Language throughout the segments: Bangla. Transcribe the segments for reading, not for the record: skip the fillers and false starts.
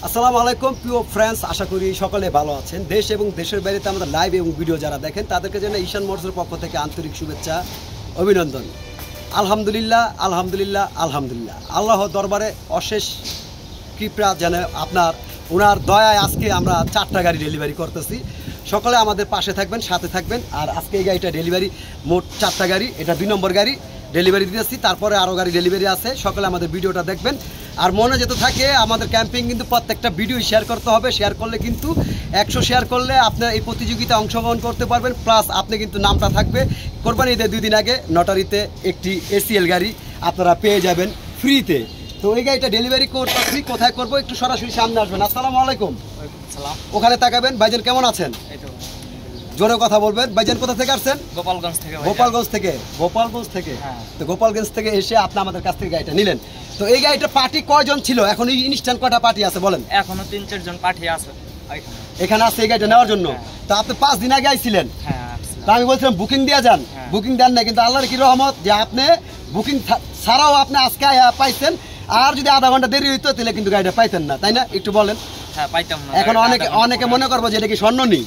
আসসালামু আলাইকুম প্রিয় ফ্রেন্ডস, আশা করি সকলে ভালো আছেন। দেশ এবং দেশের বাইরেতে আমাদের লাইভ এবং ভিডিও যারা দেখেন তাদেরকে জন্য ঈশান মোটরসের পক্ষ থেকে আন্তরিক শুভেচ্ছা, অভিনন্দন। আলহামদুলিল্লাহ আলহামদুলিল্লাহ আলহামদুলিল্লাহ, আল্লাহ দরবারে অশেষ কৃপা যেন আপনার ওনার দয়ায় আজকে আমরা 4টা গাড়ি ডেলিভারি করতেছি। সকলে আমাদের পাশে থাকবেন, সাথে থাকবেন। আর আজকে এই গাড়িটা ডেলিভারি, মোট 4টা গাড়ি, এটা 2 নম্বর গাড়ি ডেলিভারি দিতেছি। তারপরে আরও গাড়ি ডেলিভারি আছে। সকালে আমাদের ভিডিওটা দেখবেন। আর মনে যেতে থাকে আমাদের ক্যাম্পিং কিন্তু প্রত্যেকটা ভিডিও শেয়ার করতে হবে। শেয়ার করলে কিন্তু 100 শেয়ার করলে আপনার এই প্রতিযোগিতায় অংশগ্রহণ করতে পারবেন। প্লাস আপনি কিন্তু নামটা থাকবে। কোরবানি ঈদের 2 দিন আগে নটারিতে একটি এসিএল গাড়ি আপনারা পেয়ে যাবেন ফ্রিতে। তো এই গাড়িটা ডেলিভারি করতেছি। কোথায় করবো একটু সরাসরি সামনে আসবেন। আসসালামু আলাইকুম। ওখানে তাকাবেন। ভাইজান কেমন আছেন? জোরে কথা বলবেন। ভাইজান কোথা থেকে আসছেন? গোপালগঞ্জ থেকে। গোপালগঞ্জ থেকে তো গোপালগঞ্জ থেকে এসে আপনি আমাদের কাছ থেকে গাড়িটা নিলেন। তো এই গাড়িটা পার্টি কয়জন ছিল? এখন ইনস্ট্যান্ট কয়টা পার্টি আছে বলেন? এখনো 3-4 জন পার্টি আছে এখানে আছে এই গাড়িটা নেওয়ার জন্য। তো আপনি 5 দিন আগে আইছিলেন। তো আমি বলছিলাম বুকিং দিয়ে যান, বুকিং দেন না। কিন্তু আল্লাহর কি রহমত যে আপনি বুকিং ছাড়াও আপনি আজকে পাইছেন। আর যদি আধা ঘন্টা দেরি হইতো তাহলে কিন্তু গাড়িটা পাইতেন না, তাই না? একটু বলেন। এখন অনেকে মনে করবো যে এটা কি স্বর্ণ নেই,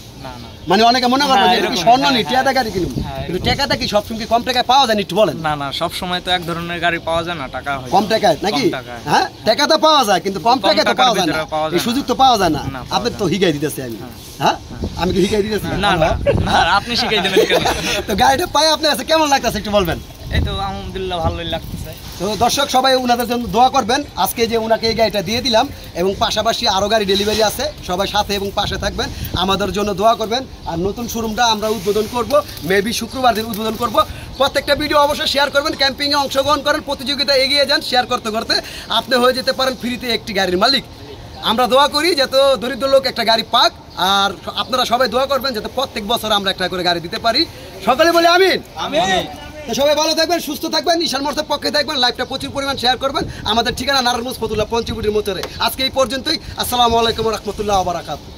মানে অনেকে মনে করবো যে এটা কি স্বর্ণ নেই, টেকা গাড়ি কিনুন। কিন্তু টেকাটা কি সবসময় কি কম টাকায় পাওয়া যায়? একটু বলেন। না, সব সময় তো এক ধরনের গাড়ি পাওয়া যায় না, টাকা হয় কম টাকায় নাকি? হ্যাঁ, টাকা তো পাওয়া যায় কিন্তু কম টাকায় তো পাওয়া যায় না, এই সুযোগ তো পাওয়া যায় না। আপনি তো হিগাই দিতেছি আমি। হ্যাঁ, আমি কি হিগাই দিতেছি? না, আপনি শিখাই দেবেন কেন? তো গাড়িটা পাই আপনার কাছে কেমন লাগতেছে একটু বলবেন। এই তো আলহামদুলিল্লাহ ভালোই লাগতেছে। তো দর্শক সবাই ওনাদের জন্য দোয়া করবেন। আজকে যে ওনাকে এই গাড়িটা দিয়ে দিলাম এবং পাশাপাশি আরও গাড়ি ডেলিভারি আছে, সবাই সাথে এবং পাশে থাকবেন, আমাদের জন্য দোয়া করবেন। আর নতুন শোরুমটা আমরা উদ্বোধন করব, মেবি শুক্রবার দিন উদ্বোধন করব। প্রত্যেকটা ভিডিও অবশ্যই শেয়ার করবেন, ক্যাম্পিংয়ে অংশগ্রহণ করেন, প্রতিযোগিতা এগিয়ে যান। শেয়ার করতে করতে আপনি হয়ে যেতে পারেন ফ্রিতে একটি গাড়ির মালিক। আমরা দোয়া করি যাতে দরিদ্র লোক একটা গাড়ি পাক। আর আপনারা সবাই দোয়া করবেন যাতে প্রত্যেক বছর আমরা একটা করে গাড়ি দিতে পারি। সকালে বলি আমিন। তো সবাই ভালো থাকবেন, সুস্থ থাকবেন, ঈশান মোটরসের পক্ষে থাকবেন। লাইভটা প্রচুর পরিমাণ শেয়ার করবেন। আমাদের ঠিকানা নারায়ণগঞ্জ ফতুল্লাহ পঞ্চবটির মোটরে। আজকে এই পর্যন্তই। আসসালামু আলাইকুম ওয়া রাহমাতুল্লাহি ওয়া বারাকাতুহু।